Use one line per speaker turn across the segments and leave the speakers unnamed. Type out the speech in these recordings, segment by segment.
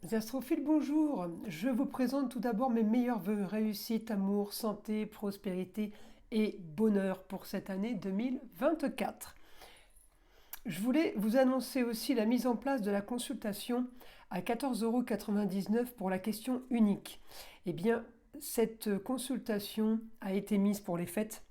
Les astrophiles, bonjour. Je vous présente tout d'abord mes meilleurs vœux, réussite, amour, santé, prospérité et bonheur pour cette année 2024. Je voulais vous annoncer aussi la mise en place de la consultation à 14,99 € pour la question unique. Eh bien, cette consultation a été mise pour les fêtes.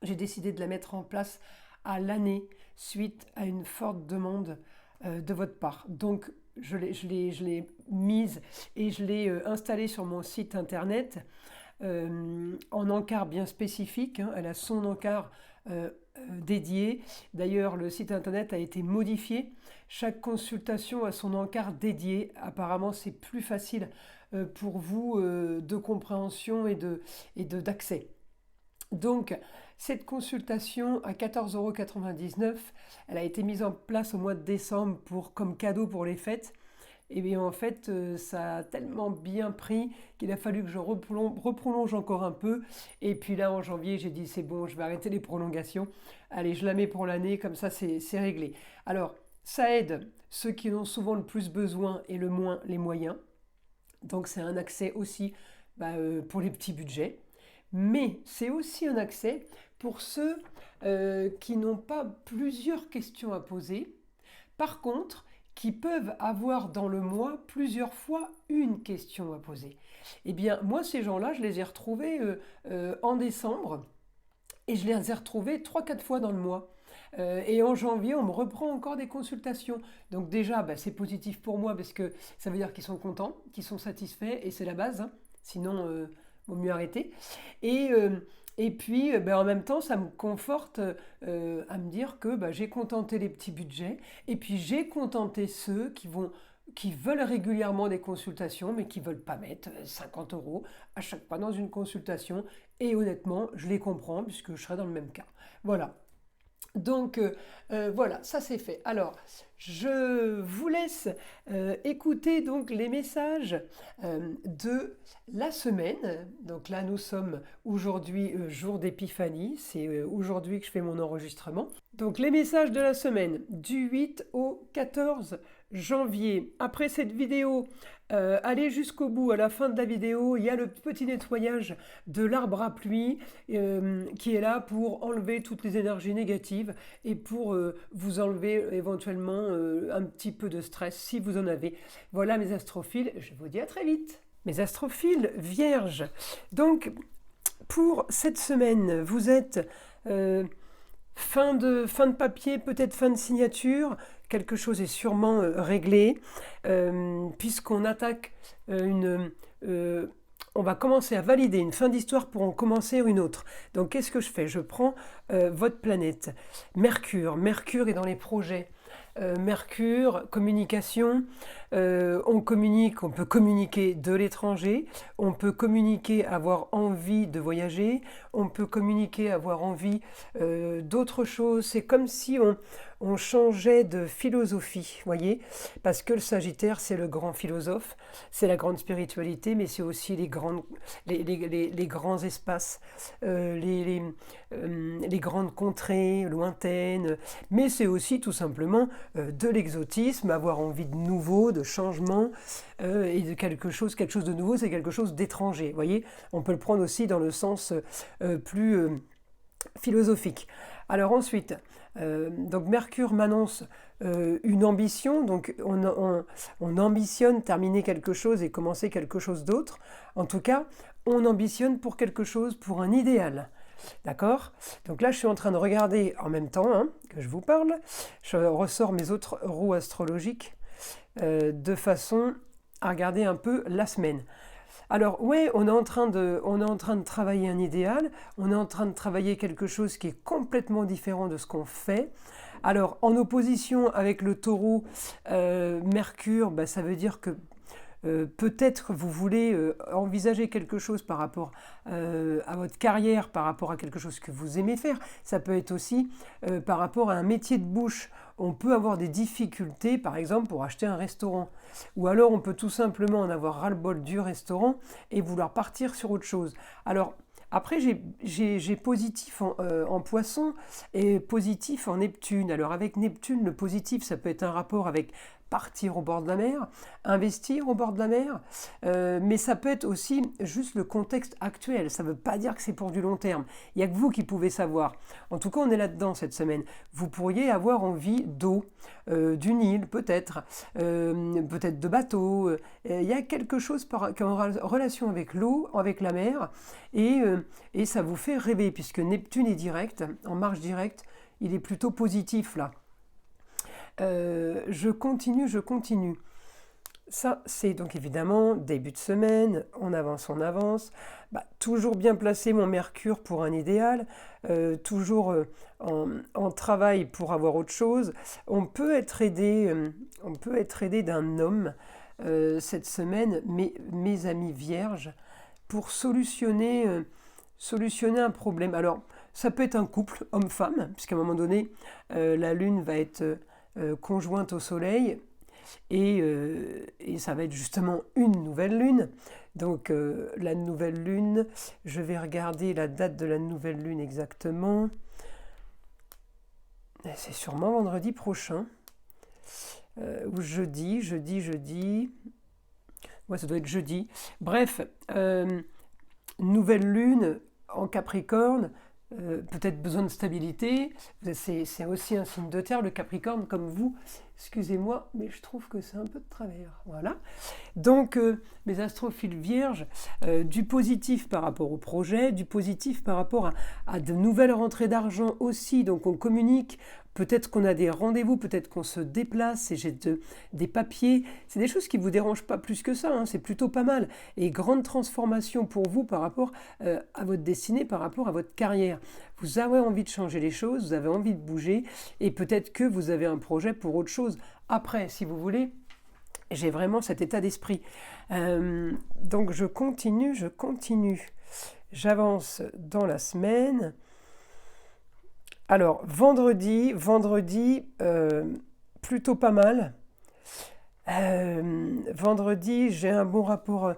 J'ai décidé de la mettre en place à l'année suite à une forte demande de votre part. Donc, je l'ai mise et je l'ai installée sur mon site internet en encart bien spécifique. Elle a son encart dédié. D'ailleurs, le site internet a été modifié. Chaque consultation a son encart dédié. Apparemment, c'est plus facile pour vous de compréhension et d'accès. Donc, cette consultation à 14,99 €, elle a été mise en place au mois de décembre comme cadeau pour les fêtes. Et bien en fait, ça a tellement bien pris qu'il a fallu que je reprolonge encore un peu. Et puis là, en janvier, j'ai dit c'est bon, je vais arrêter les prolongations. Allez, je la mets pour l'année, comme ça c'est réglé. Alors, ça aide ceux qui en ont souvent le plus besoin et le moins les moyens. Donc c'est un accès aussi pour les petits budgets. Mais c'est aussi un accès pour ceux qui n'ont pas plusieurs questions à poser. Par contre, qui peuvent avoir dans le mois plusieurs fois une question à poser. Eh bien, moi, ces gens-là, je les ai retrouvés en décembre et je les ai retrouvés 3-4 fois dans le mois. Et en janvier, on me reprend encore des consultations. Donc déjà, c'est positif pour moi parce que ça veut dire qu'ils sont contents, qu'ils sont satisfaits et c'est la base. Hein. Sinon, vaut mieux arrêter. Et puis, en même temps, ça me conforte à me dire que j'ai contenté les petits budgets et puis j'ai contenté ceux qui veulent régulièrement des consultations mais qui ne veulent pas mettre 50 € à chaque fois dans une consultation. Et honnêtement, je les comprends puisque je serai dans le même cas. Voilà. Donc voilà, ça c'est fait. Alors, je vous laisse écouter donc les messages de la semaine. Donc là, nous sommes aujourd'hui jour d'épiphanie. C'est aujourd'hui que je fais mon enregistrement. Donc les messages de la semaine du 8 au 14 janvier. Après cette vidéo, allez jusqu'au bout. À la fin de la vidéo, il y a le petit nettoyage de l'arbre à pluie qui est là pour enlever toutes les énergies négatives et pour vous enlever éventuellement un petit peu de stress si vous en avez. Voilà mes astrophiles, je vous dis à très vite. Mes astrophiles vierges. Donc pour cette semaine, vous êtes fin de papier, peut-être fin de signature. Quelque chose est sûrement réglé puisqu'on attaque on va commencer à valider une fin d'histoire pour en commencer une autre. Donc qu'est-ce que je fais? Je prends votre planète, Mercure. Mercure est dans les projets. Mercure, communication, on communique, on peut communiquer de l'étranger, on peut communiquer, avoir envie de voyager, on peut communiquer, avoir envie d'autre chose. C'est comme si on changeait de philosophie, voyez, parce que le Sagittaire, c'est le grand philosophe, c'est la grande spiritualité, mais c'est aussi les grands espaces, les grandes contrées lointaines, mais c'est aussi tout simplement de l'exotisme, avoir envie de nouveau, de changement, et de quelque chose de nouveau, c'est quelque chose d'étranger, voyez, on peut le prendre aussi dans le sens plus philosophique. Alors ensuite, donc Mercure m'annonce une ambition, donc on ambitionne terminer quelque chose et commencer quelque chose d'autre. En tout cas, on ambitionne pour quelque chose, pour un idéal. D'accord? Donc là, je suis en train de regarder en même temps que je vous parle. Je ressors mes autres roues astrologiques de façon à regarder un peu la semaine. Alors ouais, on est en train de travailler un idéal, on est en train de travailler quelque chose qui est complètement différent de ce qu'on fait. Alors en opposition avec le taureau, Mercure, ça veut dire que peut-être vous voulez envisager quelque chose par rapport à votre carrière, par rapport à quelque chose que vous aimez faire. Ça peut être aussi par rapport à un métier de bouche. On peut avoir des difficultés, par exemple, pour acheter un restaurant. Ou alors on peut tout simplement en avoir ras-le-bol du restaurant et vouloir partir sur autre chose. Alors, Après, j'ai positif en Poisson et positif en Neptune. Alors avec Neptune, le positif, ça peut être un rapport avec partir au bord de la mer, investir au bord de la mer, mais ça peut être aussi juste le contexte actuel. Ça ne veut pas dire que c'est pour du long terme. Il n'y a que vous qui pouvez savoir. En tout cas, on est là-dedans cette semaine. Vous pourriez avoir envie d'eau, d'une île peut-être, peut-être de bateau. Il y a quelque chose qui est en relation avec l'eau, avec la mer, et ça vous fait rêver, puisque Neptune est direct, en marche directe, il est plutôt positif là. Je continue. Ça, c'est donc évidemment début de semaine, on avance. Toujours bien placer mon Mercure pour un idéal, toujours en travail pour avoir autre chose. On peut être aidé d'un homme cette semaine, mes amis vierges, pour solutionner un problème. Alors, ça peut être un couple, homme-femme, puisqu'à un moment donné, la Lune va être conjointe au Soleil, et ça va être justement une nouvelle Lune. Donc, la nouvelle Lune, je vais regarder la date de la nouvelle Lune exactement. C'est sûrement vendredi prochain, ou jeudi. Ouais, ça doit être jeudi. Bref, nouvelle Lune en Capricorne, peut-être besoin de stabilité. C'est aussi un signe de terre, le Capricorne, comme vous. Excusez-moi, mais je trouve que c'est un peu de travers. Voilà. Donc, mes astrophiles vierges, du positif par rapport au projet, du positif par rapport à de nouvelles rentrées d'argent aussi. Donc, on communique. Peut-être qu'on a des rendez-vous, peut-être qu'on se déplace et j'ai des papiers. C'est des choses qui ne vous dérangent pas plus que ça, hein, c'est plutôt pas mal. Et grande transformation pour vous par rapport à votre destinée, par rapport à votre carrière. Vous avez envie de changer les choses, vous avez envie de bouger et peut-être que vous avez un projet pour autre chose. Après, si vous voulez, j'ai vraiment cet état d'esprit. Donc je continue. J'avance dans la semaine. Alors, vendredi, plutôt pas mal. Vendredi, j'ai un bon rapport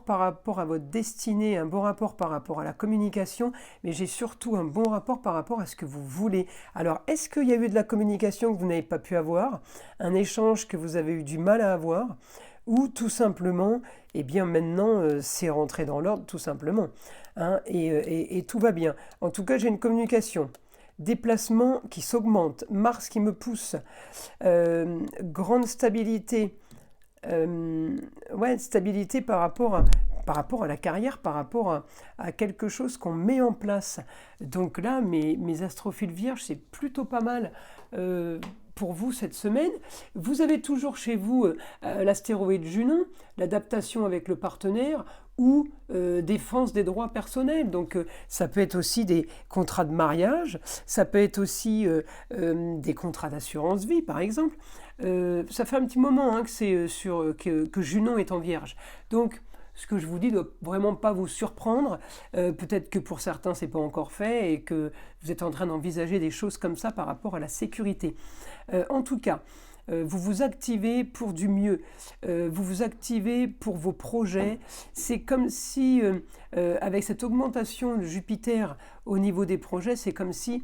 par rapport à votre destinée, un bon rapport par rapport à la communication, mais j'ai surtout un bon rapport par rapport à ce que vous voulez. Alors, est-ce qu'il y a eu de la communication que vous n'avez pas pu avoir, un échange que vous avez eu du mal à avoir, ou tout simplement, eh bien maintenant, c'est rentré dans l'ordre, tout simplement. Hein, et tout va bien. En tout cas, j'ai une communication. Déplacement qui s'augmente. Mars qui me pousse. Grande stabilité. Stabilité par rapport à la carrière, par rapport à quelque chose qu'on met en place. Donc là, mes astrophiles vierges, c'est plutôt pas mal. Pour vous cette semaine. Vous avez toujours chez vous l'astéroïde Junon, l'adaptation avec le partenaire ou défense des droits personnels. Donc ça peut être aussi des contrats de mariage, ça peut être aussi des contrats d'assurance vie par exemple. Ça fait un petit moment que c'est que Junon est en Vierge. Donc ce que je vous dis ne doit vraiment pas vous surprendre. Peut-être que pour certains, ce n'est pas encore fait et que vous êtes en train d'envisager des choses comme ça par rapport à la sécurité. En tout cas, vous vous activez pour du mieux. Vous vous activez pour vos projets. C'est comme si, avec cette augmentation de Jupiter au niveau des projets, c'est comme si...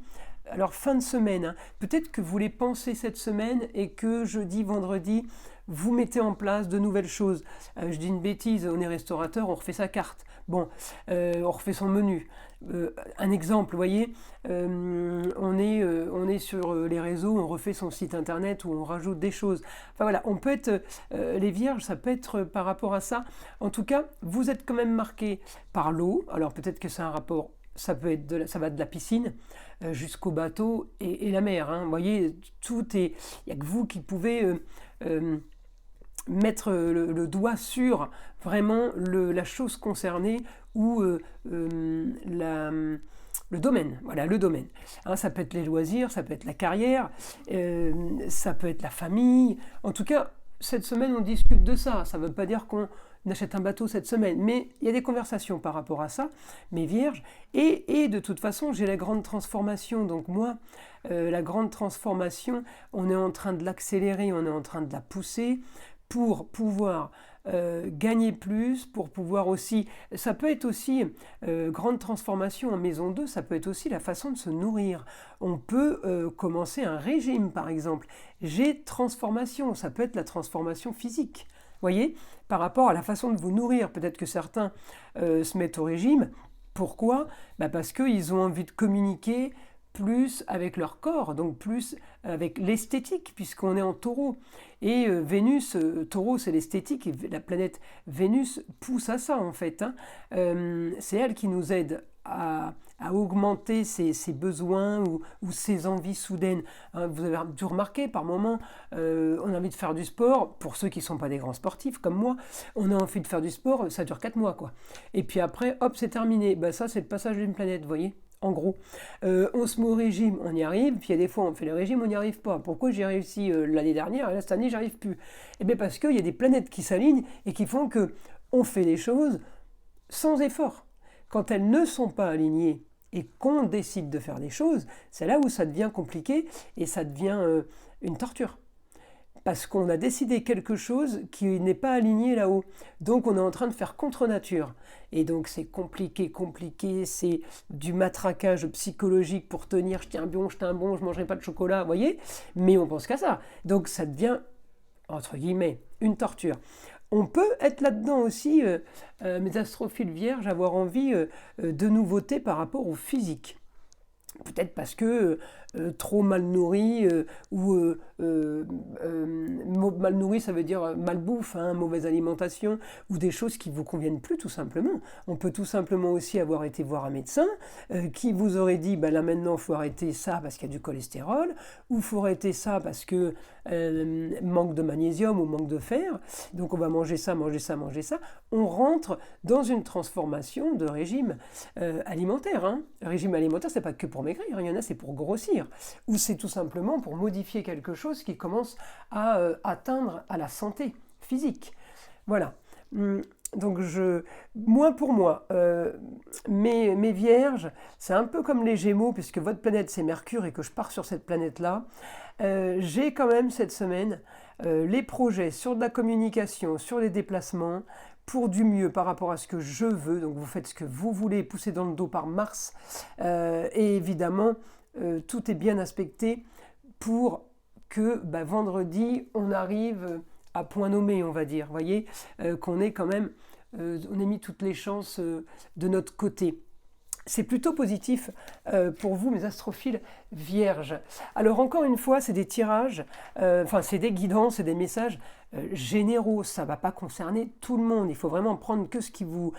Alors, fin de semaine, hein, peut-être que vous les pensez cette semaine et que jeudi, vendredi, vous mettez en place de nouvelles choses. Je dis une bêtise, on est restaurateur, on refait sa carte. Bon, on refait son menu. Un exemple, vous voyez, on est sur les réseaux, on refait son site internet ou on rajoute des choses. Enfin voilà, on peut être, les vierges, ça peut être par rapport à ça. En tout cas, vous êtes quand même marqué par l'eau. Alors peut-être que c'est un rapport, ça va de la piscine jusqu'au bateau et la mer. Hein. Vous voyez, il n'y a que vous qui pouvez mettre le doigt sur vraiment la chose concernée ou le domaine. Voilà, le domaine. Hein, ça peut être les loisirs, ça peut être la carrière, ça peut être la famille. En tout cas, cette semaine, on discute de ça. Ça ne veut pas dire qu'on achète un bateau cette semaine, mais il y a des conversations par rapport à ça, mes vierges. Et de toute façon, j'ai la grande transformation. Donc moi, la grande transformation, on est en train de l'accélérer, on est en train de la pousser pour pouvoir gagner plus, pour pouvoir aussi... Ça peut être aussi, grande transformation en maison 2, ça peut être aussi la façon de se nourrir. On peut commencer un régime, par exemple. J'ai transformation, ça peut être la transformation physique. Voyez, par rapport à la façon de vous nourrir, peut-être que certains se mettent au régime. Pourquoi? Parce qu'ils ont envie de communiquer plus avec leur corps, donc plus avec l'esthétique, puisqu'on est en taureau. Et Vénus, taureau, c'est l'esthétique, et la planète Vénus pousse à ça, en fait. C'est elle qui nous aide à augmenter ses besoins ou ses envies soudaines. Vous avez dû remarquer, par moments, on a envie de faire du sport, pour ceux qui ne sont pas des grands sportifs, comme moi, on a envie de faire du sport, ça dure 4 mois, quoi. Et puis après, hop, c'est terminé. Ça, c'est le passage d'une planète, vous voyez ? En gros, on se met au régime, on y arrive, puis il y a des fois on fait le régime, on n'y arrive pas. Pourquoi j'ai réussi l'année dernière et là cette année j'arrive plus? Eh bien parce qu'il y a des planètes qui s'alignent et qui font que on fait les choses sans effort. Quand elles ne sont pas alignées et qu'on décide de faire des choses, c'est là où ça devient compliqué et ça devient une torture. Parce qu'on a décidé quelque chose qui n'est pas aligné là-haut. Donc on est en train de faire contre nature. Et donc c'est compliqué, c'est du matraquage psychologique pour tenir, je tiens bon, je ne mangerai pas de chocolat, vous voyez? Mais on pense qu'à ça. Donc ça devient, entre guillemets, une torture. On peut être là-dedans aussi, mes astrophiles vierges, avoir envie de nouveautés par rapport au physique. Peut-être parce que trop mal nourri mal nourri, ça veut dire malbouffe, mauvaise alimentation ou des choses qui ne vous conviennent plus tout simplement. On peut tout simplement aussi avoir été voir un médecin qui vous aurait dit là maintenant il faut arrêter ça parce qu'il y a du cholestérol ou il faut arrêter ça parce que manque de magnésium ou manque de fer, donc on va manger ça. On rentre dans une transformation de régime alimentaire. Régime alimentaire, c'est pas que pour maigrir, il y en a c'est pour grossir, ou c'est tout simplement pour modifier quelque chose qui commence à atteindre à la santé physique. Voilà. Donc moi pour moi, mes vierges, c'est un peu comme les Gémeaux, puisque votre planète c'est Mercure et que je pars sur cette planète-là. J'ai quand même cette semaine les projets sur de la communication, sur les déplacements, pour du mieux par rapport à ce que je veux. Donc vous faites ce que vous voulez, poussé dans le dos par Mars. Et évidemment, tout est bien aspecté pour que vendredi, on arrive à point nommé, on va dire. Vous voyez, qu'on ait quand même, on ait mis toutes les chances de notre côté. C'est plutôt positif pour vous, mes astrophiles vierges. Alors encore une fois, c'est des tirages, c'est des guidances, c'est des messages généraux. Ça ne va pas concerner tout le monde. Il faut vraiment prendre que ce qui vous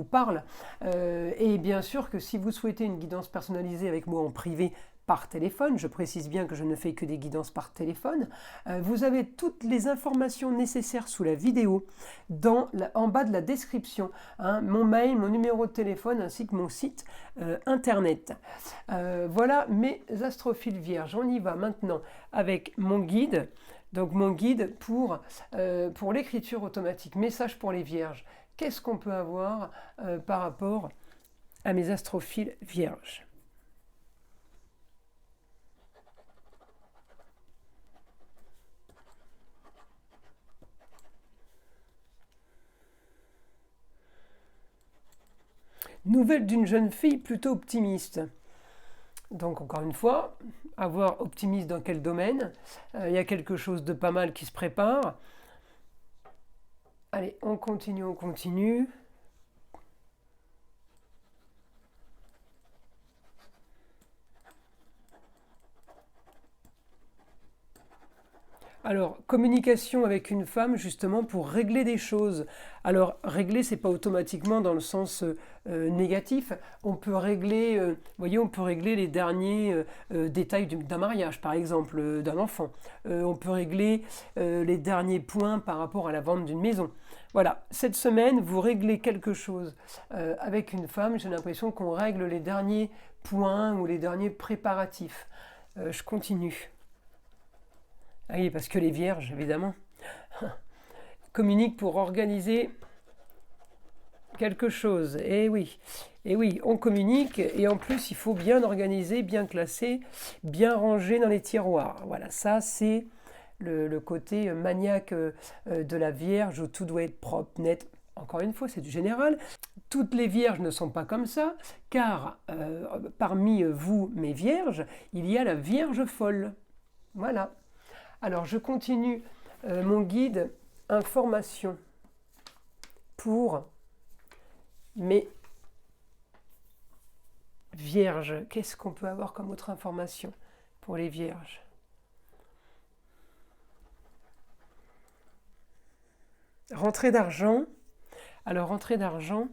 parle. Et bien sûr que si vous souhaitez une guidance personnalisée avec moi en privé, par téléphone, je précise bien que je ne fais que des guidances par téléphone, vous avez toutes les informations nécessaires sous la vidéo en bas de la description, mon mail, mon numéro de téléphone ainsi que mon site internet. Voilà mes astrophiles vierges. On y va maintenant avec mon guide. Donc mon guide pour l'écriture automatique, message pour les vierges. Qu'est-ce qu'on peut avoir par rapport à mes astrophiles vierges ? Nouvelle d'une jeune fille plutôt optimiste. Donc encore une fois, avoir optimiste dans quel domaine? Il y a quelque chose de pas mal qui se prépare. Allez, on continue. Alors, communication avec une femme, justement, pour régler des choses. Alors, régler, c'est pas automatiquement dans le sens négatif. On peut régler, on peut régler les derniers détails d'un mariage, par exemple, d'un enfant. On peut régler les derniers points par rapport à la vente d'une maison. Voilà, cette semaine, vous réglez quelque chose avec une femme. J'ai l'impression qu'on règle les derniers points ou les derniers préparatifs. Je continue. Ah oui, parce que les vierges, évidemment, communiquent pour organiser quelque chose. Et oui, on communique et en plus, il faut bien organiser, bien classer, bien ranger dans les tiroirs. Voilà, ça c'est le côté maniaque de la Vierge où tout doit être propre, net. Encore une fois, c'est du général. Toutes les vierges ne sont pas comme ça, car parmi vous, mes vierges, il y a la Vierge folle. Voilà. Alors, je continue mon guide information pour mes vierges. Qu'est-ce qu'on peut avoir comme autre information pour les vierges? Rentrée d'argent. Alors, rentrée d'argent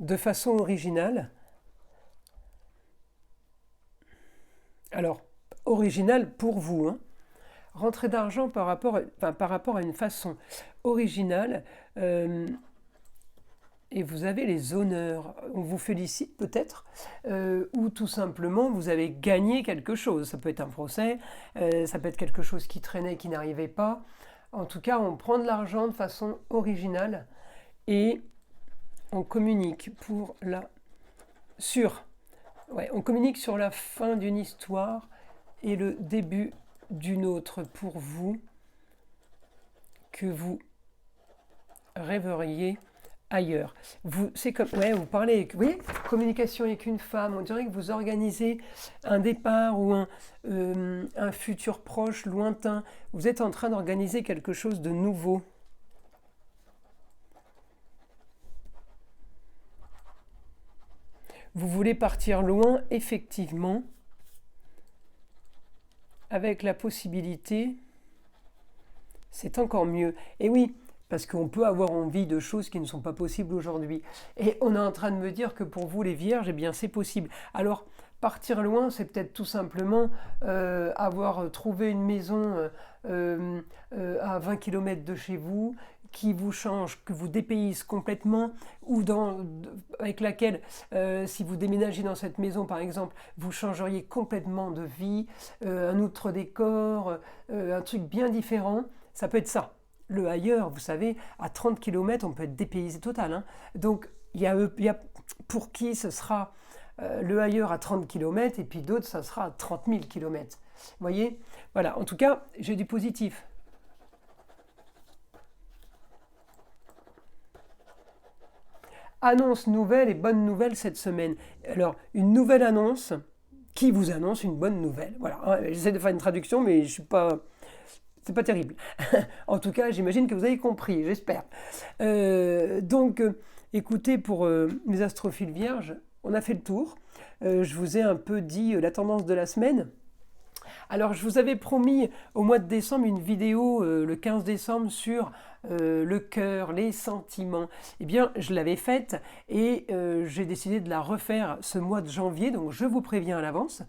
de façon originale. Alors, originale pour vous, hein. Rentrée d'argent par rapport à une façon originale. Et vous avez les honneurs. On vous félicite peut-être, ou tout simplement vous avez gagné quelque chose. Ça peut être un procès, ça peut être quelque chose qui traînait, qui n'arrivait pas. En tout cas, on prend de l'argent de façon originale et on communique on communique sur la fin d'une histoire et le début d'une autre pour vous, que vous rêveriez ailleurs. C'est comme, vous parlez, vous voyez, communication avec une femme, on dirait que vous organisez un départ ou un futur proche, lointain. Vous êtes en train d'organiser quelque chose de nouveau. Vous voulez partir loin, effectivement, avec la possibilité, c'est encore mieux. Et oui, parce qu'on peut avoir envie de choses qui ne sont pas possibles aujourd'hui. Et on est en train de me dire que pour vous, les vierges, eh bien, c'est possible. Alors, partir loin, c'est peut-être tout simplement avoir trouvé une maison à 20 km de chez vous, qui vous change, que vous dépayse complètement, ou avec laquelle, si vous déménagez dans cette maison par exemple, vous changeriez complètement de vie, un autre décor, un truc bien différent, ça peut être ça. Le ailleurs, vous savez, à 30 km, on peut être dépaysé total. Hein. Donc, il y a pour qui ce sera le ailleurs à 30 km, et puis d'autres, ça sera à 30 000 km. Vous voyez? Voilà, en tout cas, j'ai du positif. Annonce nouvelle et bonne nouvelle cette semaine. Alors, une nouvelle annonce qui vous annonce une bonne nouvelle. Voilà, j'essaie de faire une traduction, mais c'est pas terrible. En tout cas, j'imagine que vous avez compris, j'espère. Donc, écoutez, pour mes astrophiles vierges, on a fait le tour. Je vous ai un peu dit la tendance de la semaine. Alors, je vous avais promis au mois de décembre une vidéo le 15 décembre sur le cœur, les sentiments. Eh bien, je l'avais faite et j'ai décidé de la refaire ce mois de janvier, donc je vous préviens à l'avance.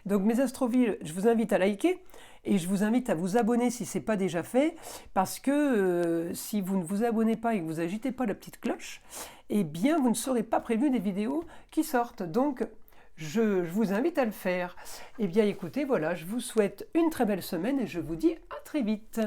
Donc, mes astrophiles, je vous invite à liker et je vous invite à vous abonner si ce n'est pas déjà fait, parce que si vous ne vous abonnez pas et que vous n'agitez pas la petite cloche, eh bien, vous ne serez pas prévenu des vidéos qui sortent. Donc, je vous invite à le faire. Eh bien, écoutez, voilà, je vous souhaite une très belle semaine et je vous dis à très vite.